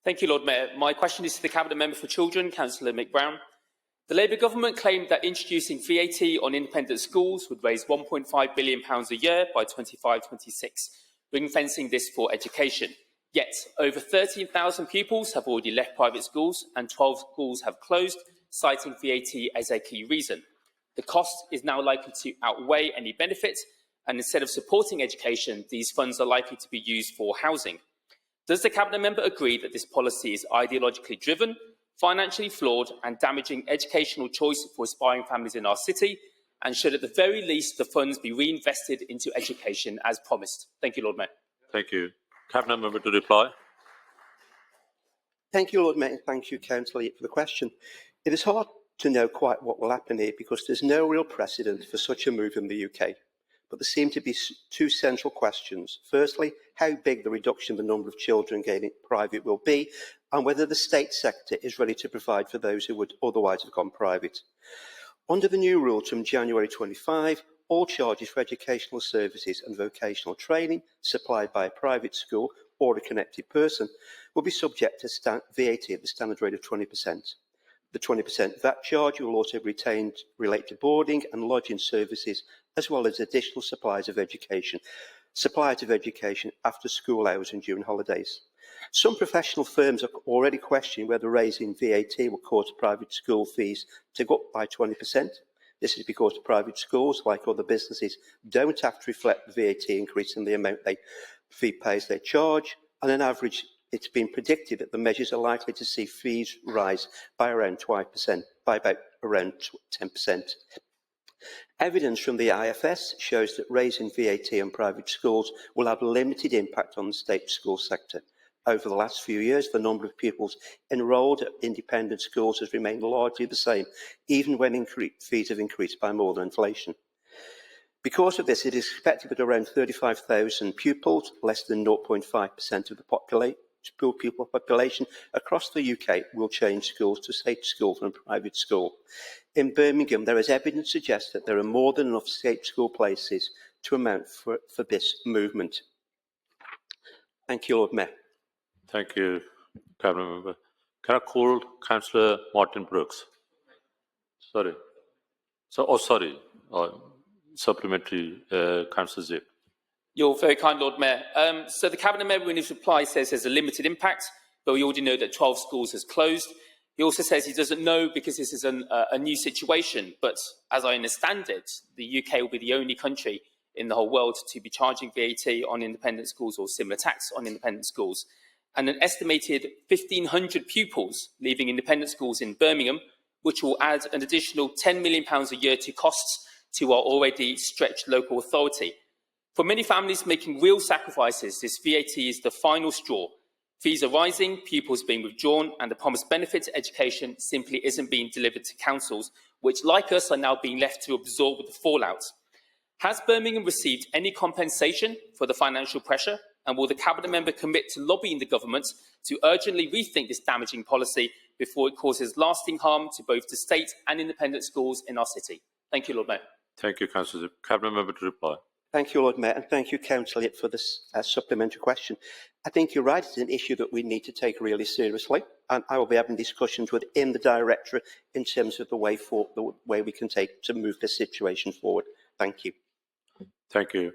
Thank you, Lord Mayor. My question is to the Cabinet Member for Children, Councillor Mick Brown. The Labour government claimed that introducing VAT on independent schools would raise £1.5 billion a year by 25-26, ring-fencing this for education. Yet, over 13,000 pupils have already left private schools and 12 schools have closed, citing VAT as a key reason. The cost is now likely to outweigh any benefits, and instead of supporting education, these funds are likely to be used for housing. Does the Cabinet Member agree that this policy is ideologically driven, financially flawed and damaging educational choice for aspiring families in our city, and should at the very least the funds be reinvested into education as promised? Thank you, Lord Mayor. Thank you. Cabinet Member to reply. Thank you, Lord Mayor, and thank you, Councillor Yip, for the question. It is hard to know quite what will happen here because there's no real precedent for such a move in the UK. But there seem to be two central questions. Firstly, how big the reduction in the number of children gaining private will be, and whether the state sector is ready to provide for those who would otherwise have gone private. Under the new rules from January 25, all charges for educational services and vocational training supplied by a private school or a connected person will be subject to VAT at the standard rate of 20%. The 20% VAT charge will also be retained relate to boarding and lodging services, as well as additional supplies of education after school hours and during holidays. Some professional firms are already questioning whether raising VAT will cause private school fees to go up by 20%. This is because private schools, like other businesses, don't have to reflect the VAT increase in the amount fee pays they charge, and on average, it's been predicted that the measures are likely to see fees rise by around 5%, by about around 10%. Evidence from the IFS shows that raising VAT on private schools will have limited impact on the state school sector. Over the last few years, the number of pupils enrolled at independent schools has remained largely the same, even when fees have increased by more than inflation. Because of this, it is expected that around 35,000 pupils, less than 0.5% of the pupil population across the UK, will change schools to state school from private school. In Birmingham, there is evidence to suggest that there are more than enough state school places to amount for this movement. Thank you, Lord Mayor. Thank you, Cabinet Member. Can I call Councillor Martin Brooks? Sorry. Supplementary, Councillor Zip. You're very kind, Lord Mayor. So the Cabinet Member in his reply says there's a limited impact, but we already know that 12 schools has closed. He also says he doesn't know because this is a new situation, but as I understand it, the UK will be the only country in the whole world to be charging VAT on independent schools or similar tax on independent schools. And an estimated 1,500 pupils leaving independent schools in Birmingham, which will add an additional £10 million a year to costs to our already stretched local authority. For many families making real sacrifices, this VAT is the final straw. Fees are rising, pupils being withdrawn, and the promised benefit to education simply isn't being delivered to councils, which, like us, are now being left to absorb the fallout. Has Birmingham received any compensation for the financial pressure? And will the Cabinet Member commit to lobbying the government to urgently rethink this damaging policy before it causes lasting harm to both the state and independent schools in our city? Thank you, Lord Mayor. Thank you, Councillor Zip. Cabinet Member to reply. Thank you, Lord Mayor, and thank you, Councillor Yip, for this supplementary question. I think you're right, it's an issue that we need to take really seriously, and I will be having discussions within the Directorate in terms of the way we can take to move this situation forward. Thank you. Thank you.